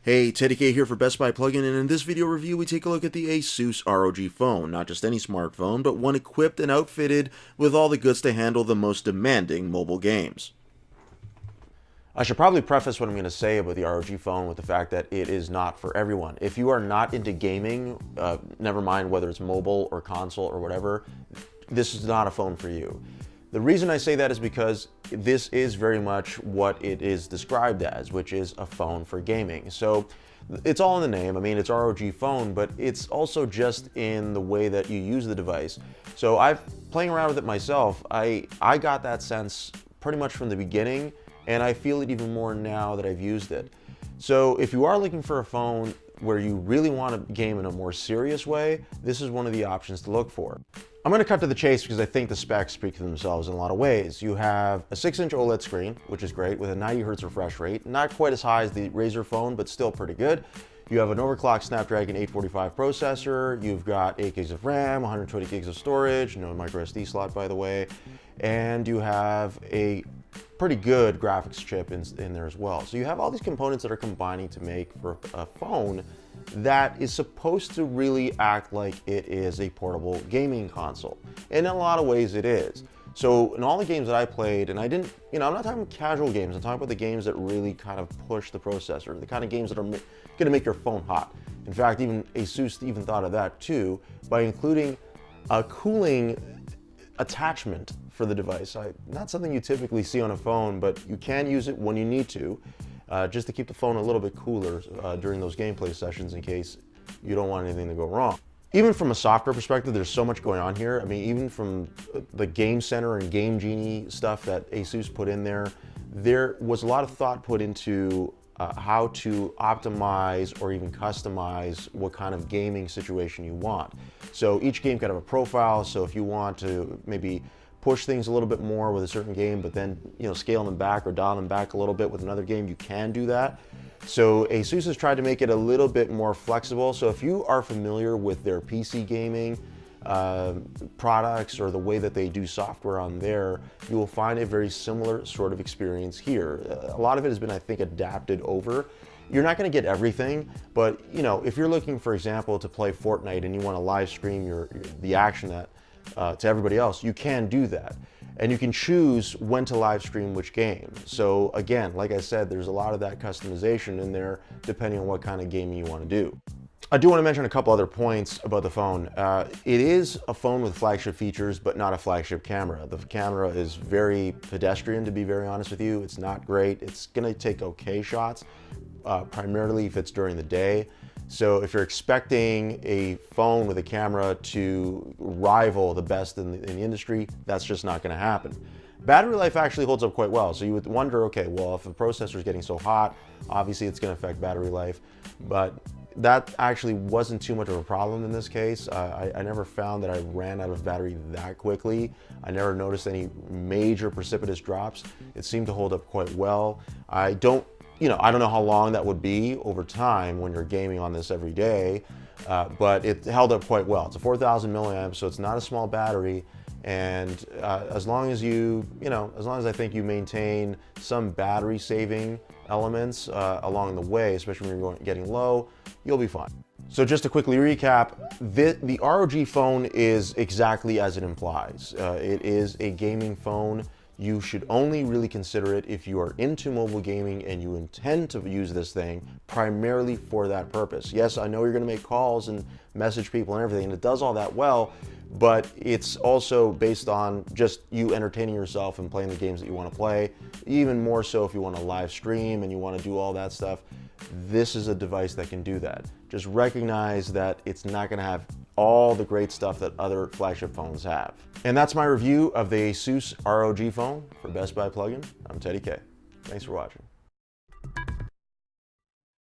Hey, Teddy K here for Best Buy Plugin, and in this video review we take a look at the ASUS ROG Phone. Not just any smartphone, but one equipped and outfitted with all the goods to handle the most demanding mobile games. I should probably preface what I'm going to say about the ROG Phone with the fact that it is not for everyone. If you are not into gaming, never mind whether it's mobile or console or whatever, this is not a phone for you. The reason I say that is because this is very much what it is described as, which is a phone for gaming. So it's all in the name. I mean, it's ROG Phone, but it's also just in the way that you use the device. So playing around with it myself, I got that sense pretty much from the beginning, and I feel it even more now that I've used it. So if you are looking for a phone where you really want to game in a more serious way, this is one of the options to look for. I'm going to cut to the chase because I think the specs speak for themselves in a lot of ways. You have a 6-inch OLED screen, which is great, with a 90 Hz refresh rate. Not quite as high as the Razer phone, but still pretty good. You have an overclocked Snapdragon 845 processor. You've got 8 gigs of RAM, 120 gigs of storage, no micro SD slot, by the way. And you have a pretty good graphics chip in there as well. So you have all these components that are combining to make for a phone that is supposed to really act like it is a portable gaming console. And in a lot of ways it is. So in all the games that I played, and I didn't, I'm not talking casual games, I'm talking about the games that really kind of push the processor, the kind of games that are gonna make your phone hot. In fact, even ASUS even thought of that too, by including a cooling attachment for the device. Not something you typically see on a phone, but you can use it when you need to, just to keep the phone a little bit cooler during those gameplay sessions in case you don't want anything to go wrong. Even from a software perspective, there's so much going on here. I mean, even from the Game Center and Game Genie stuff that ASUS put in there, there was a lot of thought put into how to optimize or even customize what kind of gaming situation you want. So each game can have a profile, so if you want to maybe push things a little bit more with a certain game, but then scale them back or dial them back a little bit with another game, you can do that. So ASUS has tried to make it a little bit more flexible. So if you are familiar with their PC gaming products or the way that they do software on there, you will find a very similar sort of experience here. A lot of it has been, I think, adapted over. You're not going to get everything, but if you're looking, for example, to play Fortnite and you want to live stream the action to everybody else, you can do that. And you can choose when to live stream which game. So again, like I said, there's a lot of that customization in there depending on what kind of gaming you want to do. I do want to mention a couple other points about the phone. It is a phone with flagship features, but not a flagship camera. The camera is very pedestrian, to be very honest with you. It's not great. It's going to take okay shots, primarily if it's during the day. So if you're expecting a phone with a camera to rival the best in the industry, that's just not going to happen. Battery life actually holds up quite well. So you would wonder, okay, well, if the processor is getting so hot, obviously it's going to affect battery life. But that actually wasn't too much of a problem in this case. I never found that I ran out of battery that quickly. I never noticed any major precipitous drops. It seemed to hold up quite well. I don't know how long that would be over time when you're gaming on this every day, but it held up quite well. It's a 4,000 milliamps, so it's not a small battery. And as long as I think you maintain some battery saving elements along the way, especially when you're getting low, you'll be fine. So just to quickly recap, the ROG Phone is exactly as it implies. It is a gaming phone. You should only really consider it if you are into mobile gaming and you intend to use this thing primarily for that purpose. Yes, I know you're going to make calls and message people and everything, and it does all that well, but it's also based on just you entertaining yourself and playing the games that you want to play. Even more so if you want to live stream and you want to do all that stuff, this is a device that can do that. Just recognize that it's not going to have all the great stuff that other flagship phones have. And that's my review of the ASUS ROG Phone for Best Buy Plugin. I'm Teddy K. Thanks for watching.